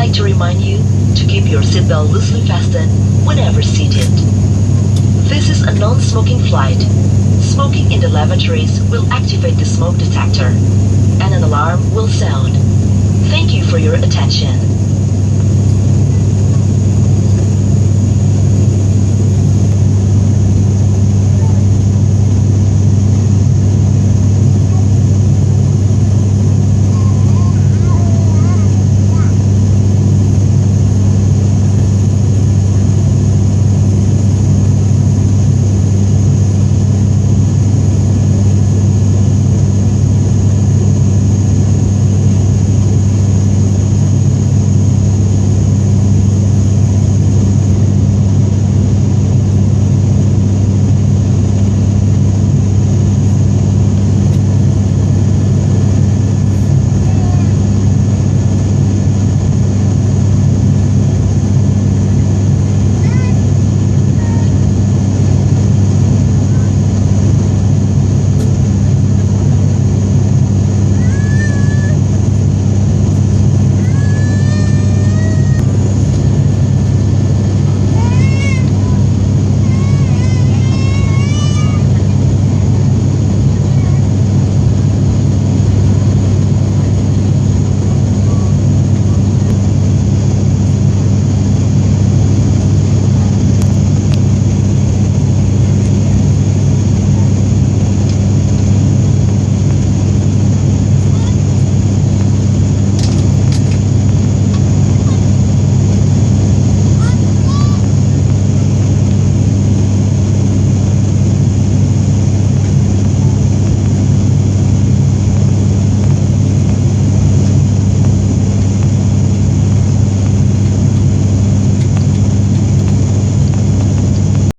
like to remind you to keep your seatbelt loosely fastened whenever seated. This is a non-smoking flight. Smoking in the lavatories will activate the smoke detector, and an alarm will sound. Thank you for your attention.